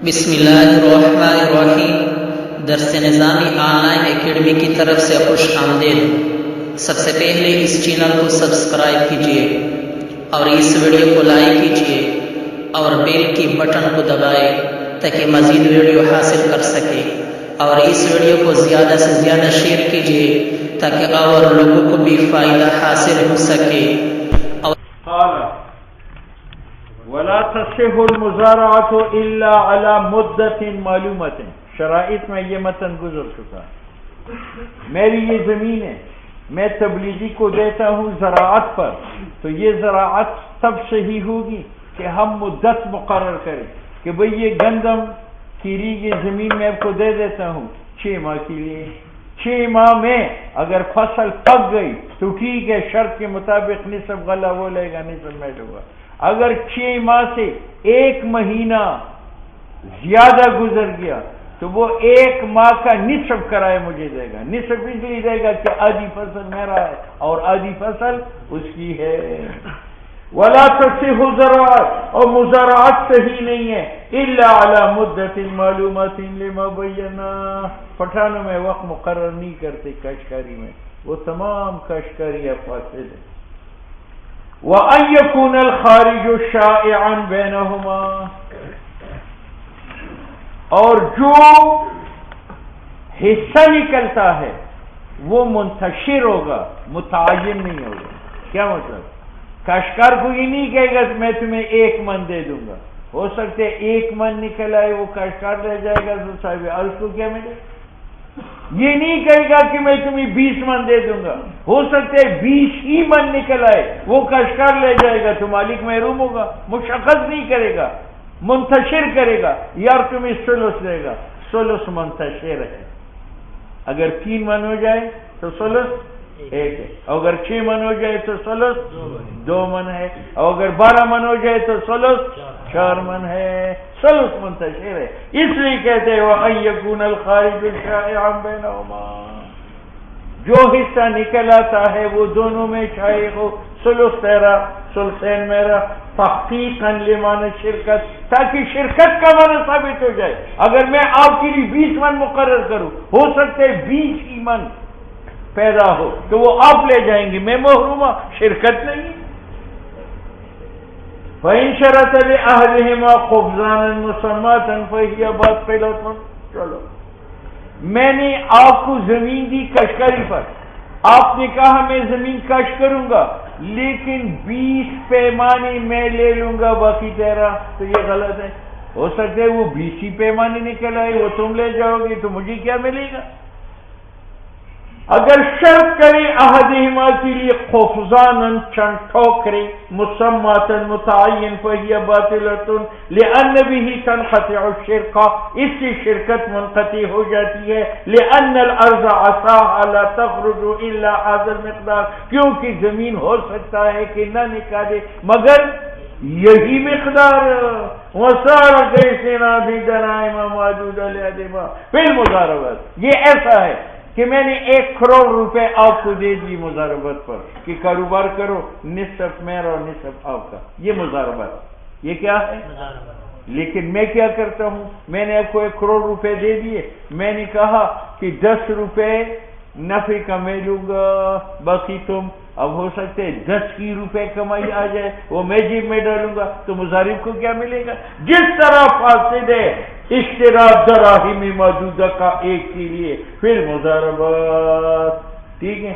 بسم اللہ الرحمن الرحیم۔ درس نظامی آن لائن اکیڈمی کی طرف سے خوش آمدید۔ سب سے پہلے اس چینل کو سبسکرائب کیجیے اور اس ویڈیو کو لائک کیجیے اور بیل کی بٹن کو دبائے تاکہ مزید ویڈیو حاصل کر سکے، اور اس ویڈیو کو زیادہ سے زیادہ شیئر کیجیے تاکہ اور لوگوں کو بھی فائدہ حاصل ہو سکے۔ ولا تصح المزارعۃ الا على مدت معلومۃ۔ شرائط میں یہ متن گزر چکا۔ میری یہ زمین ہے، میں تبلیغی کو دیتا ہوں زراعت پر، تو یہ زراعت تب صحیح ہوگی کہ ہم مدت مقرر کریں کہ بھئی یہ گندم کیری یہ زمین میں آپ کو دے دیتا ہوں 6 ماہ کے لیے۔ 6 ماہ میں اگر فصل پک گئی تو ٹھیک ہے، شرط کے مطابق نصف غلہ وہ لے گا، نصف میں لوں گا۔ اگر 6 ماہ سے 1 مہینہ زیادہ گزر گیا تو وہ 1 ماہ کا نصف کرایہ مجھے دے گا۔ نصف اس لیے دے گا کہ آدھی فصل میرا ہے اور آدھی فصل اس کی ہے۔ ولا تصح الزراعۃ، اور مزارعت صحیح نہیں ہے الا علی مدت معلومات لما بینا۔ پٹھانوں میں وقت مقرر نہیں کرتے کاشتکاری میں، وہ تمام کاشتکاریاں فاسد ہیں۔ وَأَن يَكُونَ الْخَارِجُ شَائِعًا بَيْنَهُمَا، اور جو حصہ نکلتا ہے وہ منتشر ہوگا، متعین نہیں ہوگا۔ کیا مطلب؟ کاشتکار کو یہ نہیں کہے گا میں تمہیں 1 من دے دوں گا، ہو سکتے 1 من نکل آئے وہ کاشتکار لے جائے گا تو صاحب عرض کو کیا ملے؟ یہ نہیں کہے گا کہ میں تمہیں 20 من دے دوں گا، ہو سکتے 20 ہی من نکل آئے وہ کاشتکار لے جائے گا تو مالک محروم ہوگا۔ مشخص نہیں کرے گا، منتشر کرے گا، یار تمہیں ثلث دے گا۔ ثلث منتشر ہے، اگر 3 من ہو جائے تو ثلث 1 ہے، اور اگر 6 من ہو جائے تو ثلث 2 من ہے، اور اگر 12 من ہو جائے تو ثلث 4 من ہے۔ ثلث منتشر ہے، اس لیے کہتے ہیں وَأَن يَكُونَ الْخَارِجُ شَائِعًا بَيْنَهُمَا، جو حصہ نکل آتا ہے وہ دونوں میں شائع ہو، ثلث تیرا ثلثین میرا، تحقیقاً لمعنی شرکت، تاکہ شرکت کا معنی ثابت ہو جائے۔ اگر میں آپ کے لیے 20 من مقرر کروں، ہو سکتے 20 ہی من پیدا ہو تو وہ آپ لے جائیں گے، میں محروم ہوں، شرکت نہیں۔ فَإِن شَرَطَ لِأَحَدِهِمَا قُبْضَانًا مُسَمَّاةً فَهِيَ بَاطِلَةٌ۔ چلو، میں نے آپ کو زمین دی کاشتکاری پر، آپ نے کہا میں زمین کاشت کروں گا لیکن 20 پیمانے میں لے لوں گا باقی تیرا، تو یہ غلط ہے۔ ہو سکتا ہے وہ 20 ہی پیمانے نکل آئے وہ تم لے جاؤ گے تو مجھے کیا ملے گا؟ اگر شرط کرے احدہما کے لیے قفزاناً چند ٹھوکرے، مسماتاً متعین، فہی باطلۃ لأن به تنقطع الشرکہ، اس سے شرکت منقطع ہو جاتی ہے، لأن الارض عصاها لا تخرج الا هذا المقدار، کیونکہ زمین ہو سکتا ہے کہ نہ نکالے مگر یہی مقدار۔ وصار کیسنا بھی دنائم معدودہ لأدبا فی المضاربات، یہ ایسا ہے کہ میں نے 1 کروڑ روپے آپ کو دے دی مضاربت پر کہ کاروبار کرو، نصف میرا اور نصف آپ کا، یہ مضاربت، یہ کیا ہے؟ لیکن میں کیا کرتا ہوں، میں نے آپ کو 1 کروڑ روپے دے دیے، میں نے کہا کہ 10 روپے نفع کا میں لوں گا، باقی تم، اب ہو سکتے 10 ہی روپے کمائی آ جائے وہ میں جیب میں ڈالوں گا تو مضارب کو کیا ملے گا؟ جس طرح فاسد ہے اشتراک دراہم معدودہ کا ایک کے لیے پھر مضاربات، ٹھیک ہے۔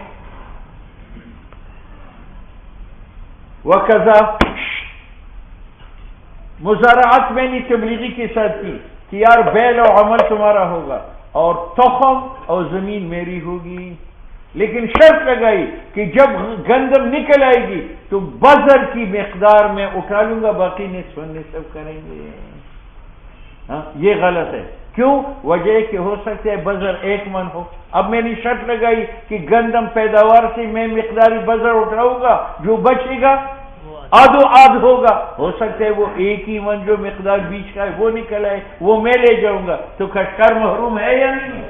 وقضا، مزارعت میں نے تبلیغی کے ساتھ کی کہ یار بیل و عمل تمہارا ہوگا اور تخم اور زمین میری ہوگی، لیکن شرط لگائی کہ جب گندم نکل آئے گی تو بذر کی مقدار میں اٹھا لوں گا، باقی نصف نصف کریں گے۔ ہاں، یہ غلط ہے۔ کیوں؟ وجہ کہ ہو سکتا ہے بذر 1 من ہو، اب میں نے شرط لگائی کہ گندم پیداوار سے میں مقداری بذر اٹھاؤں گا، جو بچے گا آدھو آدھ ہوگا، ہو سکتا ہے وہ 1 ہی من جو مقدار بیچ کا ہے وہ نکل آئے، وہ میں لے جاؤں گا، تو کاشتکار محروم ہے یا نہیں؟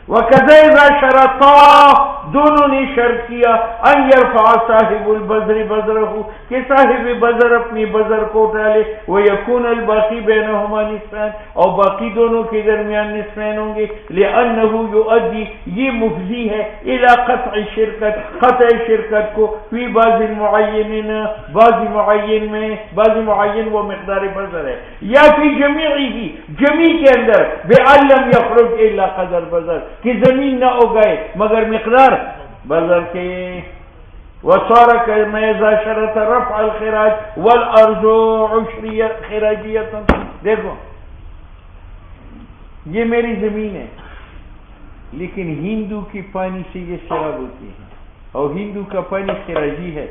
وَكَذَا إِذَا شَرَطَا دونوں نے شرط کیا ان يرفع صاحب البذر بذرہ کہ صاحب بذر اپنی بذر کو اٹھا لے ويكون الباقی بینہما نصفین اور باقی دونوں کے درمیان نصفین ہوں گے لأنه يؤدي یہ مفضی ہے الى قطع شرکت قطع شرکت کو فی بعض معین بعض معین میں بعض معین وہ مقدار بذر ہے یا فی جمیعی جمیع کے اندر بأن لم يخرج الا قدر بذر کہ زمین نہ اگائے مگر مقدار بذر کے وصار كما اذا شرط رفع الخراج والارض عشرية خراجية دیکھو یہ میری زمین ہے لیکن ہندو کی پانی سے یہ شراب ہوتی ہے اور ہندو کا پانی خراجی ہے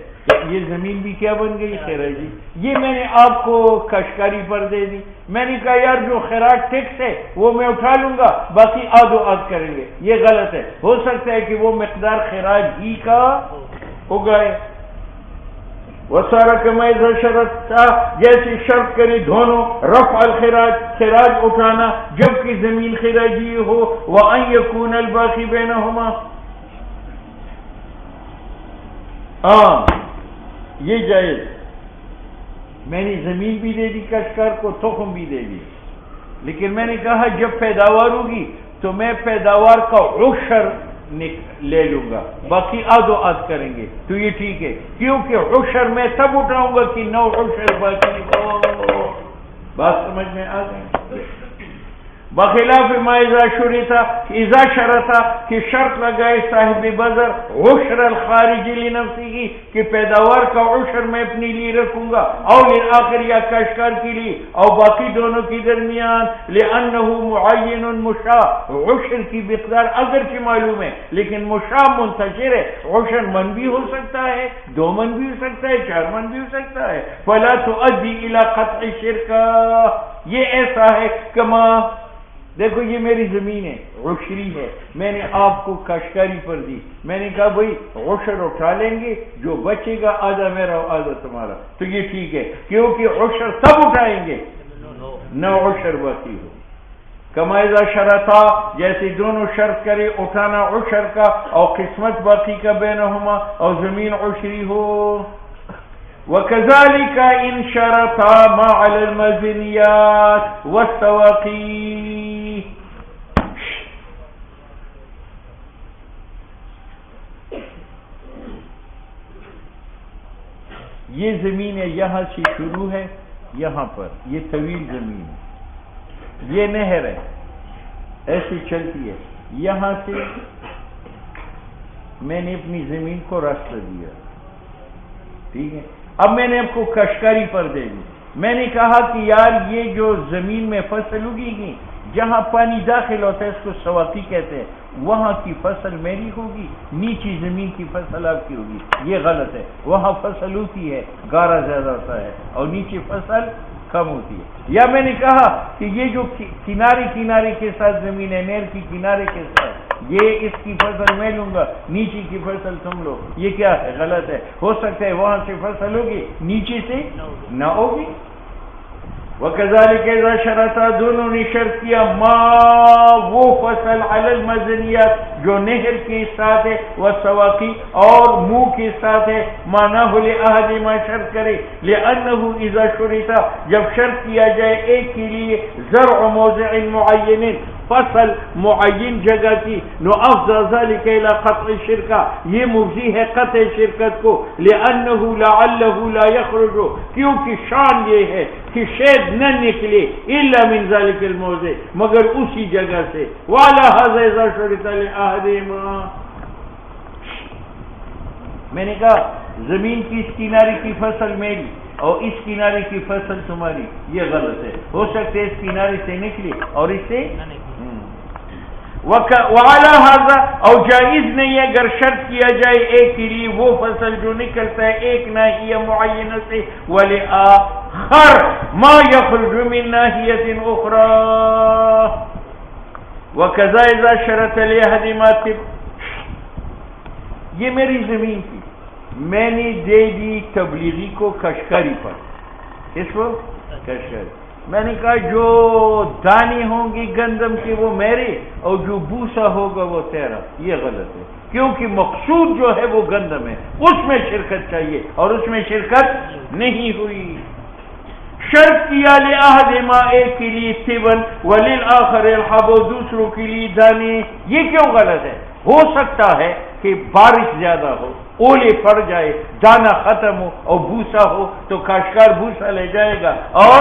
یہ زمین بھی کیا بن گئی خراجی یہ میں نے آپ کو کشکاری پر دے دی میں نے کہا یار جو خراج ٹیکس ہے وہ میں اٹھا لوں گا باقی آدھ و آدھ کریں گے یہ غلط ہے ہو سکتا ہے کہ وہ مقدار خراج ہی کا اگائے وسارا كما اذا شرطتا جیسے شرط کرے دونوں رفع الخراج خراج اٹھانا جبکہ زمین خراجی ہو وان يكون الباقی بینہما یہ جائز میں نے زمین بھی دے دی کشکار کو تخم بھی دے دی لیکن میں نے کہا جب پیداوار ہوگی تو میں پیداوار کا عشر لے لوں گا باقی آدھ و آدھ کریں گے تو یہ ٹھیک ہے کیونکہ عشر میں تب اٹھاؤں گا کہ 9 عشر باقی ہو بات سمجھ میں آ گئی بخلاف ما اذا شرطا اذا شرطا کہ شرط لگائے صاحب بذر عشر الخارج لنفسه کہ پیداوار کا عشر میں اپنے لیے رکھوں گا اور للآخر یا کاشتکار کے لیے اور باقی دونوں کے درمیان لانه معین مشاع عشر کی مقدار اگرچہ معلوم ہے لیکن مشاع منتشر ہے عشر من بھی ہو سکتا ہے 2 من بھی ہو سکتا ہے 4 من بھی ہو سکتا ہے فلا تؤدي الى قطع الشرك یہ ایسا ہے کما دیکھو یہ میری زمین ہے عشری ہے میں نے آپ کو کاشتکاری پر دی میں نے کہا بھائی عشر اٹھا لیں گے جو بچے گا آدھا میرا آدھا تمہارا تو یہ ٹھیک ہے کیونکہ عشر سب اٹھائیں گے 9 عشر باقی ہو کما اذا شرطا جیسے دونوں شرط کرے اٹھانا عشر کا اور قسمت باقی کا بینہما اور زمین عشری ہو وَكَذَلِكَ إِن شَرَطَا مَا عَلَى الْمَزْنِيَاتِ وَالسَّوَاقِي یہ زمین ہے یہاں سے شروع ہے یہاں پر یہ طویل زمین ہے یہ نہر ہے ایسی چلتی ہے یہاں سے میں نے اپنی زمین کو راستہ دیا ٹھیک ہے اب میں نے آپ کو کاشتکاری پر دے دی میں نے کہا کہ یار یہ جو زمین میں فصل اگی گی جہاں پانی داخل ہوتا ہے اس کو سواقی کہتے ہیں وہاں کی فصل میری ہوگی نیچی زمین کی فصل آپ کی ہوگی یہ غلط ہے وہاں فصل ہوتی ہے گارا زیادہ ہوتا ہے اور نیچے فصل کم ہوتی ہے یا میں نے کہا کہ یہ جو کنارے کے ساتھ زمین ہے نہر کی کنارے کے ساتھ یہ اس کی فصل میں لوں گا نیچے کی فصل تم لو یہ کیا ہے غلط ہے ہو سکتا ہے وہاں سے فصل ہوگی نیچے سے نہ ہوگی وَكَذَلِكَ إِذَا شَرَطَا دونوں نے شرط کیا ما وہ فصل علی المزنیات جو نہر کے ساتھ ہے والسواقی اور منہ کے ساتھ ہے مانا ہو لأحدہما شرط کرے لأنه اذا شرطا جب شرط کیا جائے ایک کے لیے زرع موضع معین فصل معین جگہ کی نو افضل ذلك الى قطع الشرکہ یہ مفضی ہے قطع شرکت کو لانه لعله لا يخرج کیونکہ شان یہ ہے کہ شید نہ نکلے الا من ذلك الموضع مگر اسی جگہ سے وعلى هذا اذا شرط لاحدهما میں نے کہا زمین کی اس کنارے کی فصل میری اور اس کنارے کی فصل تمہاری یہ غلط ہے ہو سکتے اس کنارے سے نکلی اور اس سے وعلى هذا اور جائز نہیں ہے اگر شرط کیا جائے ایک کے لیے وہ فصل جو نکلتا ہے ایک ناحیہ معینہ سے ولآخر ما يخرج من ناحیة اخرى وكذا اذا شرط لأحدهما یہ میری زمین تھی میں نے دے دی تبلیغی کو کاشتکاری پر اس کو کاشتکاری میں نے کہا جو دانی ہوں گی گندم کی وہ میری اور جو بوسا ہوگا وہ تیرا. یہ غلط ہے کیونکہ مقصود جو ہے وہ گندم ہے, اس میں شرکت چاہیے اور اس میں شرکت نہیں ہوئی. شرط کیا لأحدہما, ایک کے لیے تبن وللآخر الحب, دوسروں کے لیے دانے. یہ کیوں غلط ہے؟ ہو سکتا ہے کہ بارش زیادہ ہو, اولے پڑ جائے, دانا ختم ہو اور بوسا ہو تو کاشتکار بوسا لے جائے گا اور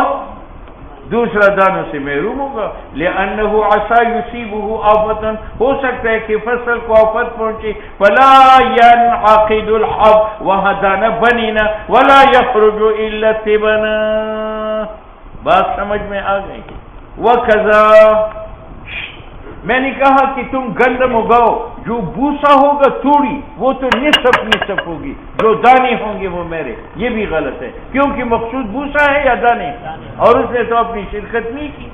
دوسرا دانوں سے محروم ہوگا. لأنه عسى يصيبه آفة, ہو سکتا ہے کہ فصل کو آفت پہنچے. فلا ينعقد الحب, وہاں دانا بنے نہ. ولا يخرج الا تبنا. بات سمجھ میں آ گئی؟ وکذا, میں نے کہا کہ تم گندم اگاؤ, جو بوسا ہوگا توڑی وہ تو نصف ہوگی, جو دانے ہوں گے وہ میرے. یہ بھی غلط ہے کیونکہ مقصود بوسا ہے یا دانے, اور اس نے تو اپنی شرکت نہیں کی.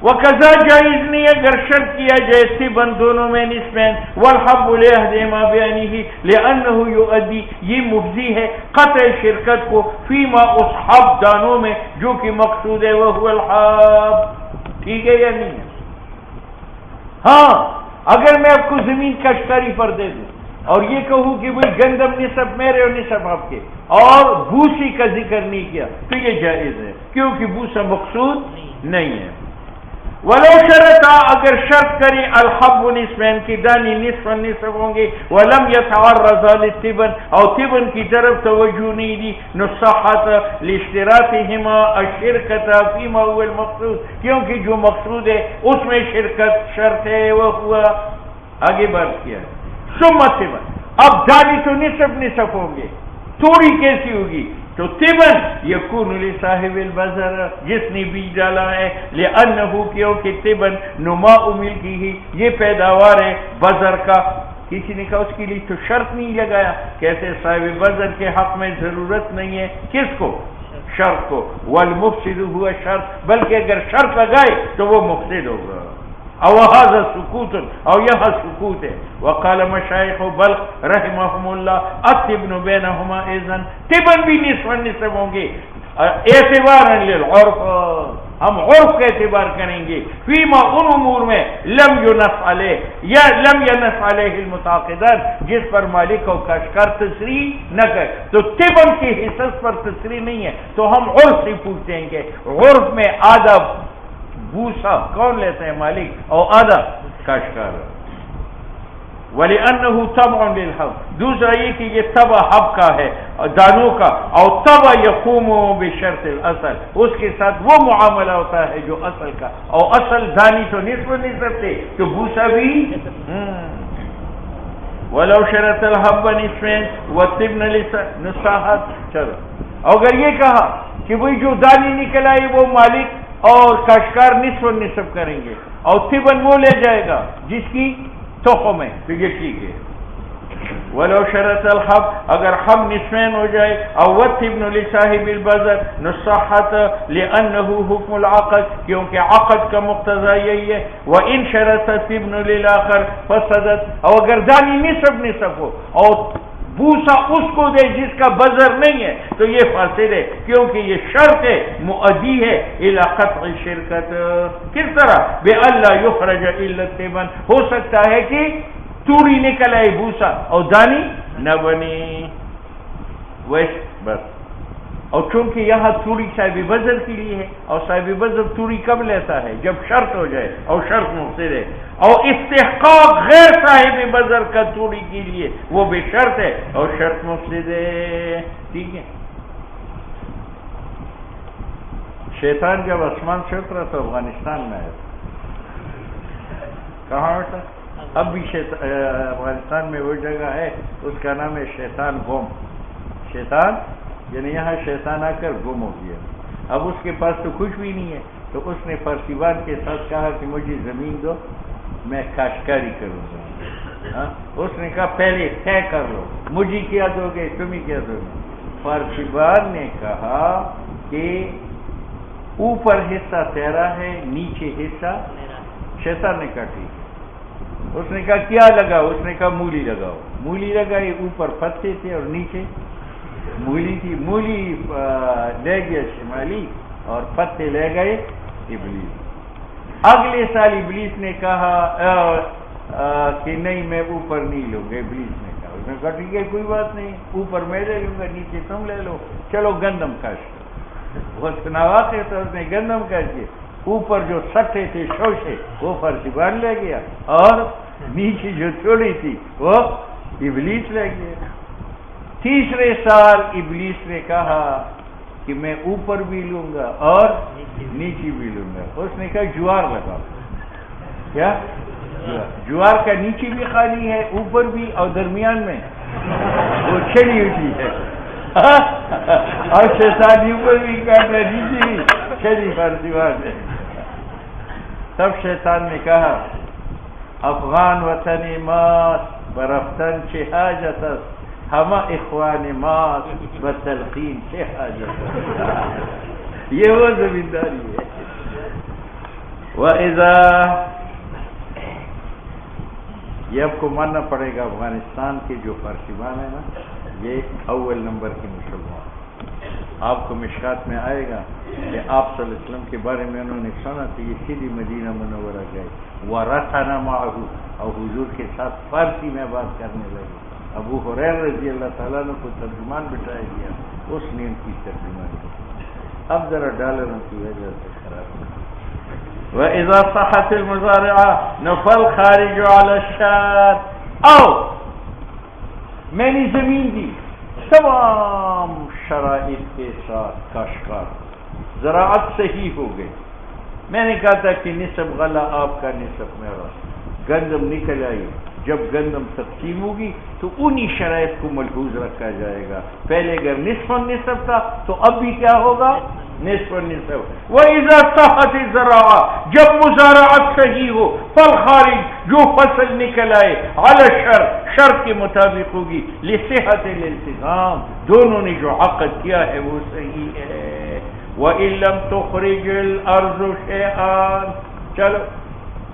وقضا جائز نہیں اگر شرط کیا جائے تبن دونوں میں نسبین والحب لأحدہما بعینہ لأنہ یؤدی, یہ مفضی ہے قطع شرکت کو فیما اس حب دانوں میں جو کہ مقصود ہے وہو الحب. ٹھیک ہے یا نہیں ہے؟ ہاں, اگر میں آپ کو زمین کاشتکاری پر دے دوں اور یہ کہوں کہ بھئی گندم نصف میرے اور نصف آپ کے, اور بوسی کا ذکر نہیں کیا, تو یہ جائز ہے کیونکہ بوسا مقصود نہیں ہے. ولو شرطا, اگر شرط کرے الحب نصفین کی دانی نصف ہوں گے, ولم يتعرض للتبن, اور تبن کی طرف توجہ نہیں دی, نصحت لاشتراطہما الشرکت فیما هو المقصود, کیونکہ جو مقصود ہے اس میں شرکت شرط ہے, وہ ہوا آگے بات کیا. ثم تبن, اب دانی تو نصف ہوں گے, تھوڑی کیسی ہوگی؟ تو تبن یکون لصاحب البذر, جس نے بیج ڈالا ہے, لأنہ کیونکہ تبن نماء ملکہ, یہ پیداوار ہے بذر کا. کسی نے کہا اس کے لیے تو شرط نہیں لگایا, کیسے صاحب بذر کے حق میں ضرورت نہیں ہے. کس کو؟ شرط کو. والمفسد ہوا شرط, بلکہ اگر شرط لگائے تو وہ مفسد ہوگا. او هذا سکوت, اور یہاں سکوت ہے. وقال مشایخ بلخ رحمهم اللہ التبن بینہما اذن, تبن بھی نصف ہوں گے اعتبارا للعرف, ہم عرف کا اعتبار کریں گے. فیما, ان امور میں لم ینص علیہ, یا لم ینص علیہ المتعاقدان, جس پر مالک اور کاشتکار تصریح نہ کرے, تو تبن کی حصص پر تصریح نہیں ہے, تو ہم عرف سے پوچھتے ہیں کہ عرف میں آدھا بوسا کون لیتے ہیں؟ مالک, اور آدھا کاشتکار. وَلِأَنَّهُ تَبْعٌ لِلْحَبْ, دوسرا یہ کہ یہ تبع حب کا ہے, دانوں کا, اور تبع یقوم بشرط الاصل, اس کے ساتھ وہ معاملہ ہوتا ہے جو اصل کا, اور اصل دانی تو نصف تھے, تو بوسا بھی. وَلَوْ شَرَطَ الْحَبَّ نِصْفَيْنِ وَالتِّبْنَ نُصَّحَتْ. چلو, اگر یہ کہا کہ وہی جو دانی نکل آئی وہ مالک اور کاشتکار نصف کریں گے, اور تبن وہ لے جائے گا جس کی تخم ہے, تو یہ ٹھیک ہے. ولو شرط الحب, اگر حب نصفین ہو جائے, او والتبن لصاحب البذر نصحت لأنه حکم العقد, کیونکہ عقد کا مقتضا یہی ہے. وان شرط التبن للآخر فسدت, اور اگر دانی نصف ہو اور بوسا اس کو دے جس کا بذر نہیں ہے, تو یہ فاسد ہے, کیونکہ یہ شرط ہے مؤدی ہے الی قطع شرکت. کس طرح؟ بألا یخرج الا التبن, ہو سکتا ہے کہ توڑی نکل آئے بوسا اور دانی نہ بنی. بس, اور چونکہ یہاں توڑی صاحب بذر کے لیے ہے, اور صاحب بذر توڑی کب لیتا ہے؟ جب شرط ہو جائے, اور شرط مفسد ہے. اور استحقاق غیر صاحب بذر کا توڑی کے لیے وہ بھی شرط ہے, اور شرط مفسد ہے. ٹھیک ہے. شیطان جب آسمان سے اترا تو افغانستان میں آیا. کہاں ہوتا؟ اب بھی افغانستان میں وہ جگہ ہے, اس کا نام ہے شیطان گم. شیطان یعنی یہاں شیطان آ کر گم ہو گیا. اب اس کے پاس تو کچھ بھی نہیں ہے, تو اس نے پرسیوان کے ساتھ کہا کہ مجھے زمین دو, میں کاشتکاری کروں گا. اس نے کہا پہلے طے کر لو, مجھے کیا دو گے, تمہیں کیا دو گے. پرسیوان نے کہا کہ اوپر حصہ تیرا ہے, نیچے حصہ. شیطان نے کہا ٹھیک. اس نے کہا کیا لگا؟ اس نے کہا مولی لگاؤ. مولی لگائی, اوپر پتے تھے اور نیچے مولی تھی. مولی لے گیا شمالی اور پتے لے گئے ابلیس۔ اگلے سال ابلیس نے کہا کہ نہیں میں اوپر نہیں لوں گا، ابلیس نے کہا، اس نے کہا ٹھیک ہے کوئی بات نہیں، اوپر میں لے لوں گا، نیچے تم لے لو، چلو گندم کاشت۔ وہ واقع تھا، اس نے گندم کاشت کے اوپر جو سٹے تھے شوشے وہ فرشبان لے گیا اور نیچے جو چھوڑی تھی وہ ابلیس لے گیا۔ تیسرے سال ابلیس نے کہا کہ میں اوپر بھی لوں گا اور نیچے بھی لوں گا، اس نے کہا جوار لگاؤ۔ کیا جوار کا نیچے بھی خالی ہے، اوپر بھی، اور درمیان میں وہ چھڑی ہوئی ہے، اور شیطان اوپر بھی کاٹا نیچے بھی چھڑی فرشبان ہے۔ تب شیطان نے کہا افغان وطن ماست برفتن چه حاجت است، همه اخوان ماست بتلقین چه حاجت است۔ یہ وہ زمینداری ہے۔ وَإِذَا، یہ آپ کو ماننا پڑے گا، افغانستان کے جو فارسیبان ہیں نا، یہ اول نمبر کے مسلمان۔ آپ کو مشکات میں آئے گا کہ آپ صلی اللہ علیہ وسلم کے بارے میں انہوں نے سنا تھا، یہ سیدھی مدینہ منورہ گئے، وَرَثَنَا مَعَهُ، اور حضور کے ساتھ فارسی میں بات کرنے لگے۔ ابو ہریرہ رضی اللہ تعالیٰ عنہ کو ترجمان بٹھایا گیا، اس نے ان کی ترجمان کی۔ اب ذرا ڈالروں کی وجہ سے خراب ہے۔ وَإِذَا صَحَتِ الْمُزَارِعَةُ نَفَى الْخَارِجُ عَلَى الشَّارِ، آؤ میں نے زمین دی تمام شرائط کے ساتھ، کاشتکار زراعت صحیح ہو گئی۔ میں نے کہا تھا کہ نصف غلہ آپ کا، نصف میرا، گندم نکل آئی، جب گندم تقسیم ہوگی تو انہی شرائط کو ملحوظ رکھا جائے گا۔ پہلے اگر نصف نصف تھا تو اب بھی کیا ہوگا؟ نصف نصف۔ وَإِذَا صَحَتِ الزَّرَاعَةُ، جب مزارعت صحیح ہو، فالخارج، جو فصل نکل آئے، علی الشرط، شرط کے مطابق ہوگی، لصحت الالتزام، دونوں نے جو عقد کیا ہے وہ صحیح ہے۔ وَإِن لَمْ تُخْرِجِ الْأَرْضُ شَيْئًا، چلو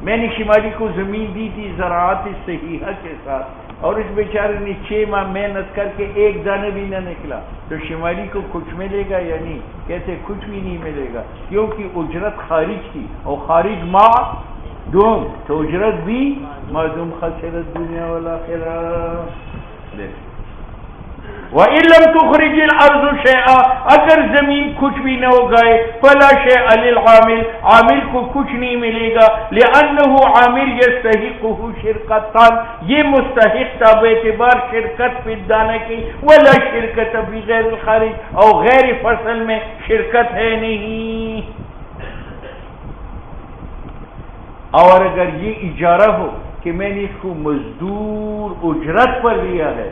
میں نے شمالی کو زمین دی تھی زراعت صحیحہ کے ساتھ، اور اس بیچارے نے 6 ماہ محنت کر کے ایک دانے بھی نہ نکلا، تو شمالی کو کچھ ملے گا یا نہیں؟ کہتے کچھ بھی نہیں ملے گا، کیونکہ اجرت خارج تھی، اور خارج معدوم، تو اجرت بھی معدوم، خسرت دنیا والآخرہ۔ وَإِن لَمْ تُخْرِجِ الْأَرْضُ شَيْئًا، اگر زمین کچھ بھی نہ اگائے، فَلَا شَيْءَ لِلْعَامِلِ، عامل کو کچھ نہیں ملے گا، لِأَنَّهُ عامل يَسْتَحِقُّهُ شِرْكَةً، یہ مستحق تھا باعتبار شرکت فی الدانہ کی، وَلَا شِرْكَةَ فِي غَيْرِ الْخَارِج، اور غیر فصل میں شرکت ہے نہیں۔ اور اگر یہ اجارہ ہو کہ میں نے اس کو مزدور اجرت پر لیا ہے،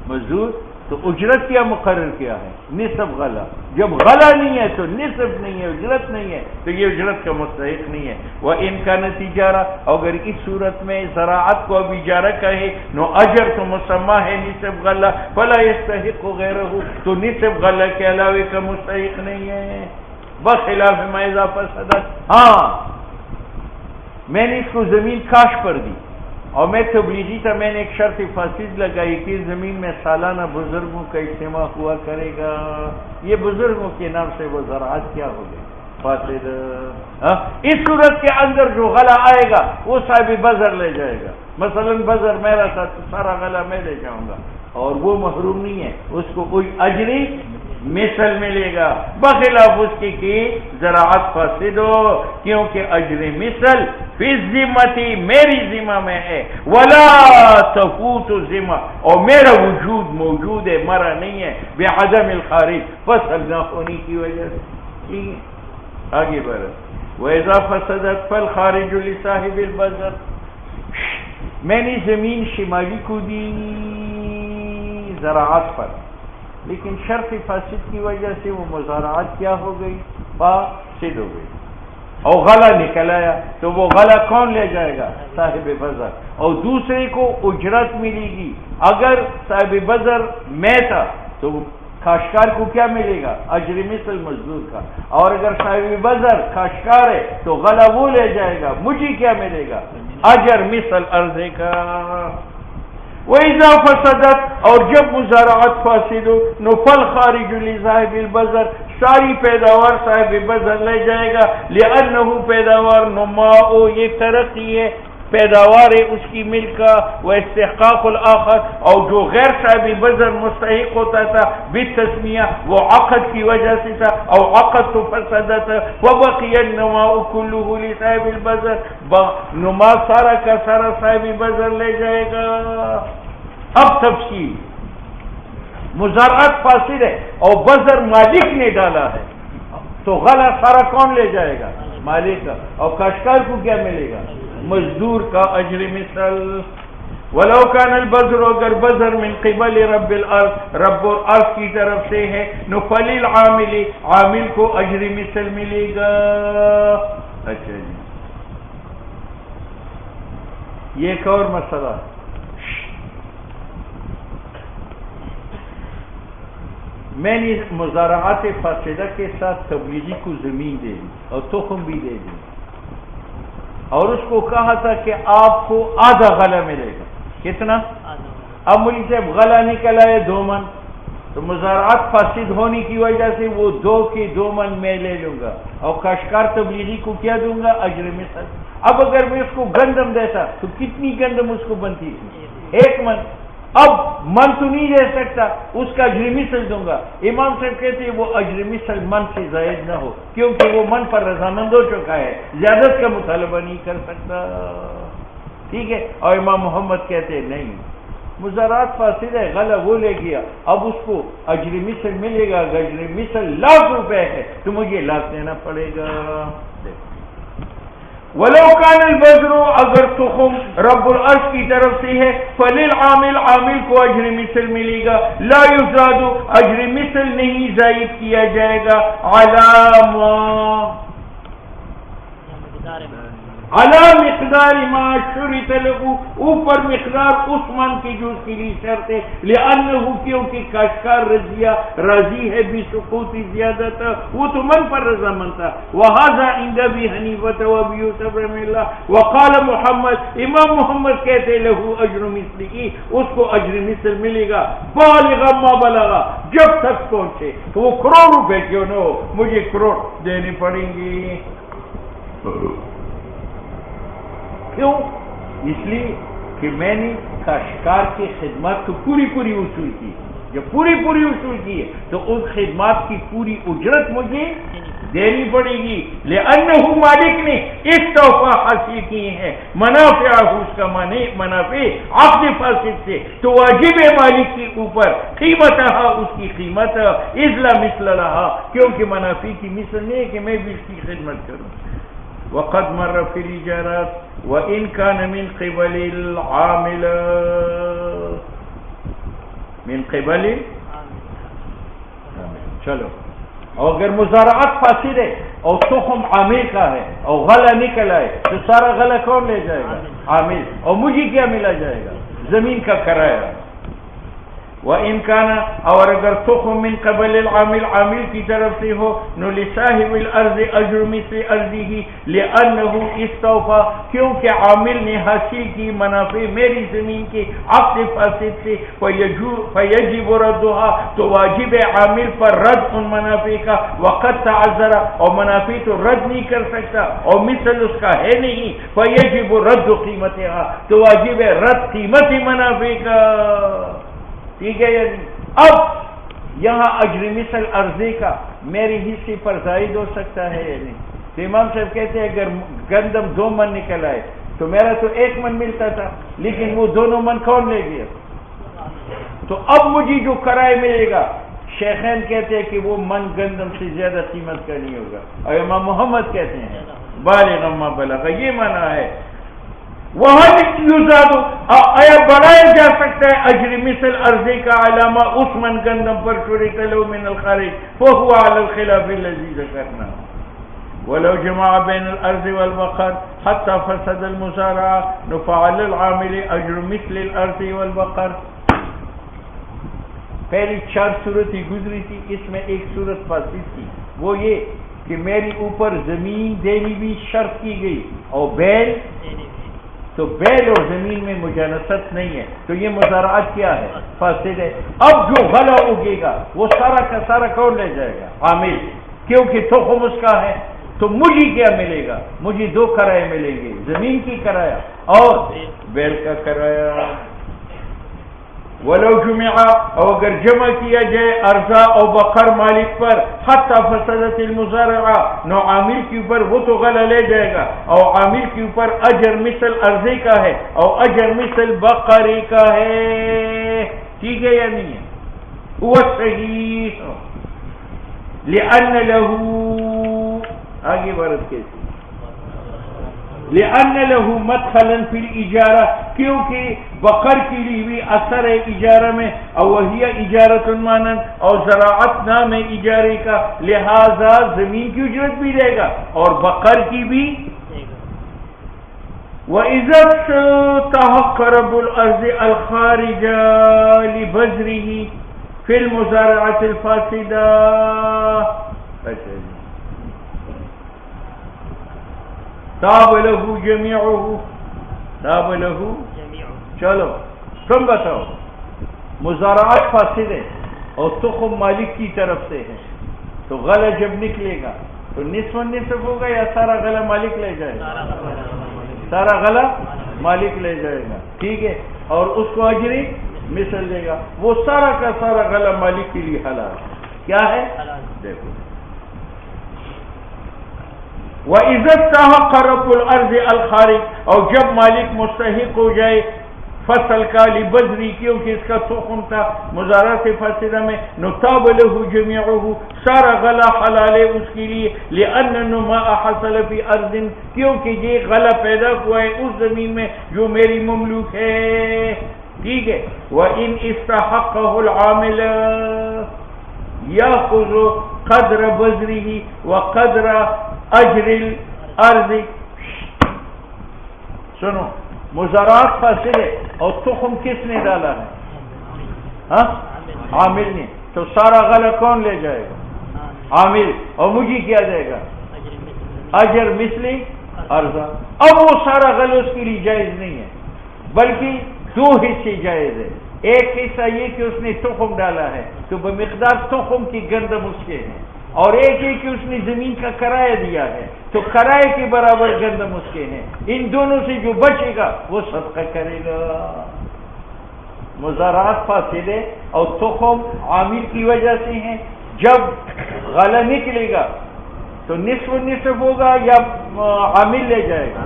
مزدور، تو اجرت کیا مقرر کیا ہے؟ نصف غلہ، جب غلہ نہیں ہے تو نصف نہیں ہے، اجرت نہیں ہے تو یہ اجرت کا مستحق نہیں ہے۔ وَإِن كَانَتْ تِجَارَةً، اگر اس صورت میں زراعت کو اب اجارہ کہے، نو اجر تو مسمى ہے نصف غلہ، فلا يستحق غیرہ، تو نصف غلہ کے علاوے کا مستحق نہیں ہے، بخلاف ما اذا فسدت۔ ہاں میں نے اس کو زمین کاش پر دی، اور میں تبلیغی تھا، میں نے ایک شرط فاسد لگائی کہ زمین میں سالانہ بزرگوں کا اجتماع ہوا کرے گا، یہ بزرگوں کے نام سے وہ زراعت کیا ہو گئی؟ فاسد۔ اس صورت کے اندر جو غلہ آئے گا وہ صاحب بزر لے جائے گا، مثلا بزر میرا تھا تو سارا غلہ میں لے جاؤں گا، اور وہ محروم نہیں ہے، اس کو کوئی اجری مثل ملے گا، بخلاف اس کی کہ زراعت فاسد ہو، کیونکہ اجر مثل فی ذمتی، میری ذمہ میں ہے، ولا تفوت ذمہ، اور میرا وجود موجود ہے، مرا نہیں ہے، بعدم الخارج، فصل نہ ہونے کی وجہ سے۔ ٹھیک ہے آگے بڑھا۔ وَإِذَا فَسَدَتْ فَالْخَارِجُ لِصَاحِبِ الْبَذَرِ، میں نے زمین شمالی کو دی زراعت پر، لیکن شرط فاسد کی وجہ سے وہ مزارعات کیا ہو گئی؟ فاسد ہو گئی، اور غلہ نکل آیا، تو وہ غلہ کون لے جائے گا؟ صاحب بزر، اور دوسرے کو اجرت ملے گی۔ اگر صاحب بزر میں تھا تو کاشتکار کو کیا ملے گا؟ اجر مثل مزدور کا، اور اگر صاحب بزر کاشتکار ہے تو غلہ وہ لے جائے گا، مجھے کیا ملے گا؟ اجر مثل ارضے کا۔ وَإِذَا فَسَدَتْ، اور جب مزارعت فاسد ہو، نو فالخارج لصاحب البزر، ساری پیداوار صاحب بذر لے جائے گا، لأنہ پیداوار نماؤ یہ ترقی ہے، پیداوار ہے اس کی ملک کا، وہ استحقاق الاخر، اور جو غیر صاحب بذر مستحق ہوتا تھا بالتسمیہ وہ عقد کی وجہ سے تھا، اور عقد تو فسدہ تھا، وبقی النماء کلہ لصاحب البذر، نما سارا کا سارا صاحب بذر لے جائے گا۔ اب تفصیل، مزارعت فاسد ہے اور بذر مالک نے ڈالا ہے تو غلہ سارا کون لے جائے گا؟ مالک کا، اور کاشتکار کو کیا ملے گا؟ مزدور کا اجر مثل۔ ولو کان البذر، اگر بذر من قبل رب الارض، رب الارض کی طرف سے ہے، نفلی العامل، عامل کو اجر مثل ملے گا۔ اچھا جی، یہ ایک اور مسئلہ، میں نے مزارعات فاسدہ کے ساتھ تبلیغی کو زمین دے دی اور تخم بھی دے دی، اور اس کو کہا تھا کہ آپ کو آدھا غلہ ملے گا۔ کتنا؟ اب مجھ سے غلہ نکل آئے 2 من، تو مزارعات فاسد ہونے کی وجہ سے وہ 2 کے 2 من میں لے لوں گا، اور کاشتکار تبلیغی کو کیا دوں گا؟ اجر مثل۔ اب اگر میں اس کو گندم دیتا تو کتنی گندم اس کو بنتی تھی؟ 1 من۔ اب من تو نہیں دے سکتا، اس کا اجر مثل دوں گا۔ امام صاحب کہتے ہیں وہ اجر مثل من سے زائد نہ ہو، کیونکہ وہ من پر رضامند ہو چکا ہے، زیادت کا مطالبہ نہیں کر سکتا، ٹھیک ہے۔ اور امام محمد کہتے ہیں نہیں، مزارعات فاسد ہے، غلہ وہ لے گیا، اب اس کو اجر مثل ملے گا، اجر مثل 1,00,000 روپے ہے تو مجھے 1,00,000 دینا پڑے گا۔ ولو کان البذر، اگر تخم رب العرش کی طرف سے ہے، فللعامل، عامل کو اجر مثل ملے گا، لا یزاد، اجر مثل نہیں زائد کیا جائے گا، علی مقدار ما شرط له، اوپر مقدار اس من کی جو اس کے لیے شرط ہے، لأنہ کیونکہ کاشتکار راضی ہے بسقوط زیادت، وہ تو من پر رضامند تھا۔ وہذا عند ابی حنیفہ و ابی یوسف رحمہ اللہ، وقال محمد، امام محمد کہتے لہ اجر مثلہ، اس کو اجر مثل ملے گا، بالغ ما بلغا، جب تک پہنچے، تو وہ کروڑ روپے کیوں نہ ہو، مجھے کروڑ دینے پڑیں گے۔ کیوں؟ اس لیے کہ میں نے کاشتکار کی خدمات تو پوری وصول کی، جب پوری وصول کی ہے تو ان خدمات کی پوری اجرت مجھے دینی پڑے گی، لأنہ مالک نے اس تحفہ حاصل کیے ہیں، منافع، اس کا منافع عقد فاسد سے، تو واجب ہے مالک کے اوپر قیمتہ، اس کی قیمت، اذ لا مثل لہا، کیونکہ منافع کی مثل نہیں ہے کہ میں بھی اس کی خدمت کروں۔ وقد مر فی الاجارات وان کان من قبل العامل، من قبل، چلو، اور اگر مزارعات فاسد ہے اور تخم عامل کا ہے اور غلہ نکل آئے تو سارا غلہ کون لے جائے گا؟ عامل، اور مجھے کیا ملا جائے گا؟ زمین کا کرایہ۔ وَإِنْ كَانَ، اور اگر تخم من قبل العامل، عامل کی طرف سے ہو، نو لصاحب الارض اجر مثل ارضه، لأنه استوفى، کیونکہ عامل نے حاصل کی منافع میری زمین کے عقد فاسد سے، فیجب ردها، تو واجب ہے عامل پر رد ان منافع کا، وقد تعذر، اور منافع تو رد نہیں کر سکتا اور مثل اس کا ہے نہیں، فیجب رد قیمتها، تو واجب ہے رد قیمت منافع کا، ٹھیک ہے۔ یعنی اب یہاں اجر مثل عرضے کا میرے حصے پر زائد ہو سکتا ہے یا نہیں؟ تو امام صاحب کہتے ہیں اگر گندم 2 من نکل آئے تو میرا تو 1 من ملتا تھا، لیکن وہ 2 من کون لے گیا؟ تو اب مجھے جو کرایہ ملے گا، شیخین کہتے ہیں کہ وہ من گندم سے زیادہ قیمت کا نہیں ہوگا، اور امام محمد کہتے ہیں بالغ ما بلغ، یہ معنی ہے۔ وہاں یزاد، آیا بڑھایا جا سکتا ہے اجر مثل عرضے کا علامہ اس من گندم پر شرط له من الخارج، فهو على الخلاف الذي ذكرنا، ولو جمع بين الارض والبقر حتى فسد المزارعه، فعلى العامل اجر مثل الارض والبقر۔ پہلی 4 صورتیں گزری تھی، اس میں ایک صورت فاسد تھی، وہ یہ کہ میری اوپر زمین دینی بھی شرط کی گئی اور بیل تو بیل اور زمین میں مجانست نہیں ہے، تو یہ مزارعات کیا ہے؟ فاسد ہے۔ اب جو غلہ اگے گا وہ سارا کا سارا کون لے جائے گا؟ عامل، کیونکہ تخم اس کا ہے۔ تو مجھے کیا ملے گا؟ مجھے دو کرائے ملیں گے، زمین کی کرایہ اور بیل کا کرایہ۔ ولو جمع، اور اگر جمع کیا جائے ارضا اور بقر مالک پر، حتی فسدت المزارعہ، نو عامل کے اوپر وہ تو غلہ لے جائے گا، اور عامل کے اوپر اجر مثل ارضے کا ہے اور اجر مثل بقری کا ہے۔ ٹھیک ہے یا نہیں ہے؟ وہ صحیح لأن له، آگے عبارت کیسی، لأن له مدخلا فی الاجارہ، کیونکہ بقر کے لیے بھی اثر ہے اجارہ میں، اور وہی اجارت مانند، اور زراعت نام ہے اجارے کا، لہذا زمین کی اجرت بھی دے گا اور بقر کی بھی۔ وَإِذَا اسْتَحَقَّ رَبُّ الْأَرْضِ الْخَارِجَ لِبَذْرِهِ فِي الْمُزَارَعَةِ الْفَاسِدَةِ، تاب له جميعه، تاب له، چلو تم بتاؤ، مزارعات فاسد ہے اور تخم مالک کی طرف سے ہے، تو غلہ جب نکلے گا تو نصف نصف ہوگا یا سارا غلہ مالک لے جائے گا؟ سارا غلہ مالک لے جائے گا، ٹھیک ہے، اور اس کو اجری مثل دے گا، وہ سارا کا سارا غلہ مالک کے لیے حلال ہے۔ کیا ہے؟ دیکھو، وَإِذَا اسْتَحَقَّ رَبُّ الْأَرْضِ الْخَارِجَ، اور جب مالک مستحق ہو جائے فصل کا، لبذری، کیونکہ اس کا تخم تھا مزارعت فاسدہ میں، نُتَابَ لَهُ جَمِيعُهُ، سارا غلہ حلال ہے اس کے لیے، لِأَنَّ النُّمَاءَ حَصَلَ فِي أَرْضٍ، کیونکہ یہ غلہ پیدا ہوا ہے اس زمین میں جو میری مملوک ہے، ٹھیک ہے۔ وَإِنْ اسْتَحَقَّهُ الْعَامِلَ يَأْخُذُ قَدْرَ بَذْرِهِ وَقَدْرَ اجر الارض، سنو، مزارعات فاسد ہے اور تخم کس نے ڈالا ہے؟ ہاں، عامل نے، تو سارا غلہ کون لے جائے گا؟ عامل، اور مجھے کیا دے گا؟ اجر مثلی ارضا۔ اب وہ سارا غلہ اس کے لیے جائز نہیں ہے، بلکہ دو حصے جائز ہے۔ ایک حصہ یہ کہ اس نے تخم ڈالا ہے تو بمقدار تخم کی گندم اس کے ہیں، اور ایک ہے کہ اس نے زمین کا کرایہ دیا ہے تو کرائے کے برابر گندم اس کے ہیں، ان دونوں سے جو بچے گا وہ صدقہ کرے گا۔ مزارعات فاسد ہے اور تخم عامل کی وجہ سے ہیں، جب غلہ نکلے گا تو نصف نصف ہوگا یا عامل لے جائے گا؟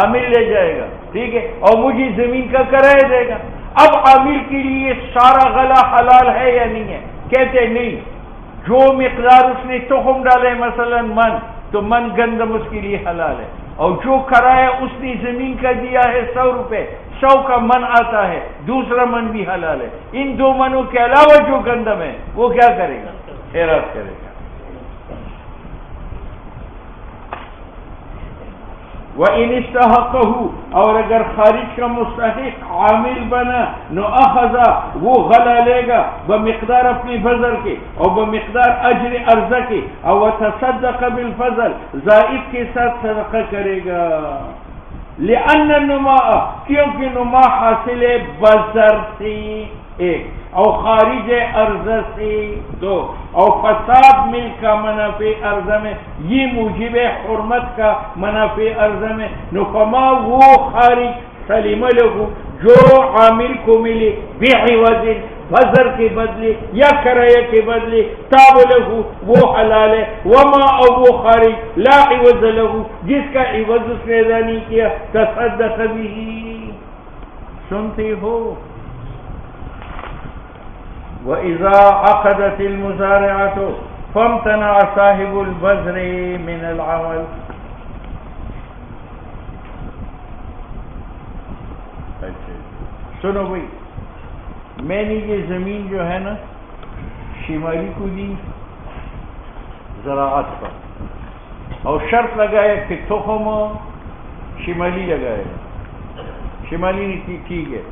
عامل لے جائے گا، ٹھیک ہے، اور مجھے زمین کا کرایہ دے گا۔ اب عامل کے لیے سارا غلہ حلال ہے یا نہیں ہے؟ کہتے نہیں، جو مقدار اس نے تخم ڈالے مثلا من، تو من گندم اس کے لیے حلال ہے، اور جو کرایہ اس نے زمین کا دیا ہے 100 روپے، 100 کا من آتا ہے، دوسرا من بھی حلال ہے۔ ان دو منوں کے علاوہ جو گندم ہے وہ کیا کرے گا؟ خیرات کرے گا۔ وَإِنِ اسْتَحَقَّهُ، اور اگر خارج کا مستحق عامل بنا، نو اخذا، وہ غلہ لے گا بمقدار اپنی فضل کے اور بمقدار اجر ارضہ کے، اور تصدق بالفضل، زائد کے ساتھ صدقہ کرے گا۔ لأن النماء، کیونکہ نما حاصل ہے بذر سے ایک، اور خارج ارض سے دو، اور فساد ملک کا منافع ارض میں، یہ موجب حرمت کا منافع ارض میں، نفما وہ خارج سلیم لہو جو عامل کو ملے بعوض، بذر کے بدلے یا کرایہ کے بدلے، تاب لہو وہ حلال ہے، وما، اور وہ خارج لا عوض لہو جس کا عوض اس نے ادا نہیں کیا، تصدق بھی۔ سنتے ہو؟ وَإِذَا عَقَدَتِ الْمُزَارَعَةُ فَامْتَنَعَ صَاحِبُ الْبَذْرِ مِنَ الْعَمَلِ، سنو بھائی، میں نے یہ زمین جو ہے نا شمالی کو دی زراعت پر، اور شرط لگایا کہ تخم شمالی لگائے، شمالی نے ٹھیک ہے،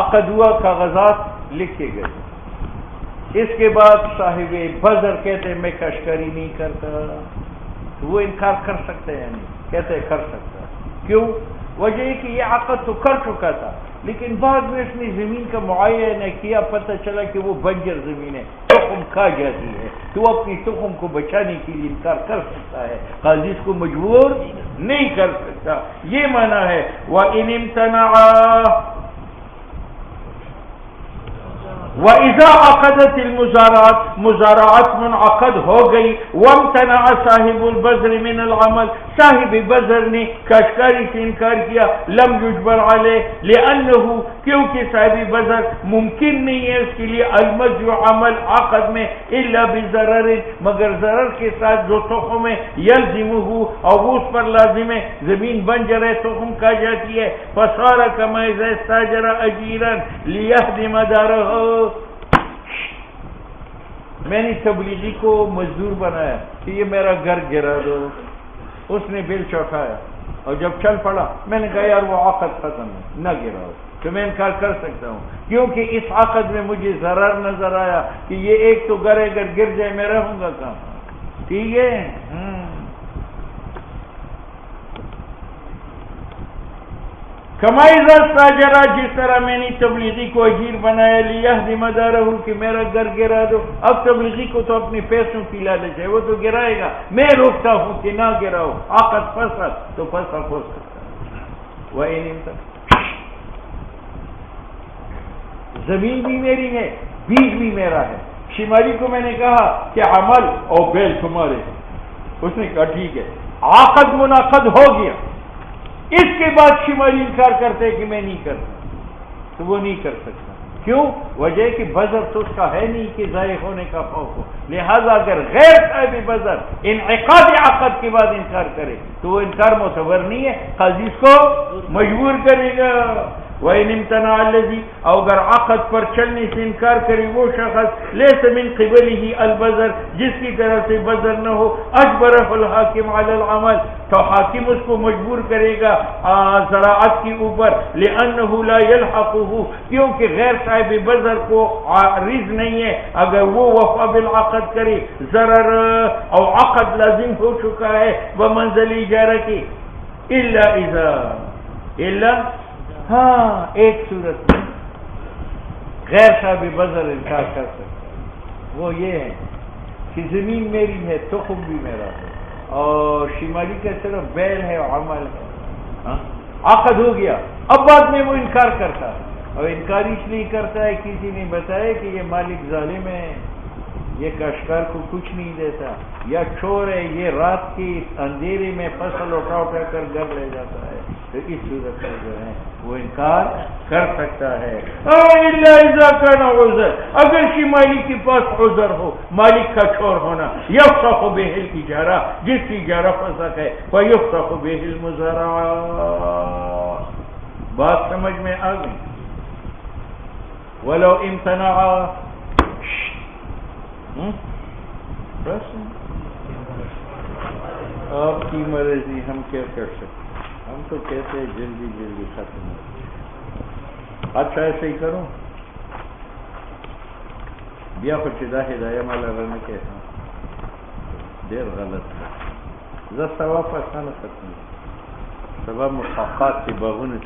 عقد ہوا، کاغذات لکھ کے گئے۔ اس کے بعد صاحب بذر کہتے ہیں میں کاشتکاری نہیں کرتا، تو وہ انکار کر سکتے ہیں؟ نہیں کہتے کر سکتا، کیوں؟ وجہ یہ کہ یہ عقد تو کر چکا تھا، لیکن بعد میں اس نے زمین کا معائنہ کیا، پتہ چلا کہ وہ بنجر زمین ہے، تخم کھا جاتی ہے، تو اپنی تخم کو بچانے کے لیے انکار کر سکتا ہے، قاضی اس کو مجبور نہیں کر سکتا۔ یہ معنی ہے وَإِنِ امْتَنَعَا وَإِذَا عَقَدَتِ الْمُزَارَعَةُ مزارعت منعقد ہو گئی، وَامْتَنَعَ صاحب البذر من العمل صاحب بذر نے کاشتکاری سے انکار کیا، لم یجبر علیہ لأنه کیونکہ صاحب بذر ممکن نہیں ہے اس کے لیے المزج عمل عقد میں الا بضرر مگر ضرر کے ساتھ جو تخم ہے یلزمہ اور اس پر لازم ہے، زمین بنجر ہے تخم کھا جاتی ہے، فصار کما اذا استاجر اجیرا لیہدم دارہ۔ میں نے تبلیغی کو مزدور بنایا کہ یہ میرا گھر گرا دو، اس نے بل چوکایا اور جب چل پڑا میں نے کہا یار وہ عقد ختم ہے، نہ گراؤ، تو میں انکار کر سکتا ہوں کیونکہ اس عقد میں مجھے ضرر نظر آیا کہ یہ ایک تو گھر اگر گر جائے میں رہوں گا کہاں، ٹھیک ہے۔ کمائی استاجرا جس طرح میں نے تبلیغی کو اجیر بنایا لیہدم دارہ کہ میرا گھر گرا دو، اب تبلیغی کو تو اپنے پیسوں کی لالچ ہے، وہ تو گرائے گا، میں روکتا ہوں کہ نہ گراؤ، عقد فسخ تو فسخ ہو سکتا ہے۔ وَإِنِ زمین بھی میری ہے، بیج بھی میرا ہے، شمالی کو میں نے کہا کہ عمل اور بیل تمہارے، اس نے کہا ٹھیک ہے، عقد منعقد ہو گیا، اس کے بعد شمالی انکار کرتے کہ میں نہیں کرتا، تو وہ نہیں کر سکتا، کیوں؟ وجہ کہ بذر تو اس کا ہے نہیں کہ ضائع ہونے کا خوف ہو، لہذا اگر غیر صاحب بذر انعقاد عقد کے بعد انکار کرے تو وہ انکار معتبر نہیں ہے، قاضی اس کو مجبور کرے گا۔ وَإِنِ امْتَنَعَ الَّذِي اور اگر عقد پر چلنے سے انکار کرے وہ شخص لَيْسَ مِنْ قِبَلِهِ الْبَذْرُ جس کی طرف سے بذر نہ ہو، أَجْبَرَهُ الْحَاكِمُ عَلَى الْعَمَلِ تو حاکم اس کو مجبور کرے گا زراعت کے اوپر، لِأَنَّهُ لَا يَلْحَقُهُ کیونکہ غیر صاحب بذر کو عارض نہیں ہے اگر وہ وفا بالعقد کرے، ضرر اور عقد لازم ہو چکا ہے بمنزل اجارہ کی، إِلَّا ہاں ایک صورت میں غیر صاحب بذر انکار کر سکتا ہے، وہ یہ ہے کہ زمین میری ہے، تخم بھی میرا ہے، اور شمالی کا صرف بیل ہے اور عمل ہے، عقد ہو گیا، اب بعد میں وہ انکار کرتا ہے، اور انکار اس لیے کرتا ہے کسی نے بتایا کہ یہ مالک ظالم ہے، یہ کاشتکار کو کچھ نہیں دیتا، یا چور ہے، یہ رات کی اندھیرے میں فصل اٹھا اٹھا کر گھر لے جاتا ہے، تو اس صورت میں جو ہے وہ انکار کر سکتا ہے۔ الا اذا كان عذر اگر شمالی کے پاس عذر ہو، مالک کا چور ہونا، یفسخ به الاجارہ جس کی اجارہ فسخ ہے، فیفسخ به المزارع۔ بات سمجھ میں آ گئی؟ ولو امتنع بس آپ کی مرضی، ہم کیا کر سکتے، ہم تو کہتے ہیں جلدی جلدی ختم ہو۔ اچھا ایسے ہی کروں بیا خدا ہدایہ مالا رہنا کہتا ہوں، دیر غلط ہے، ذا ثواب آسان ختم، سبب مخاقات کے باغوں نے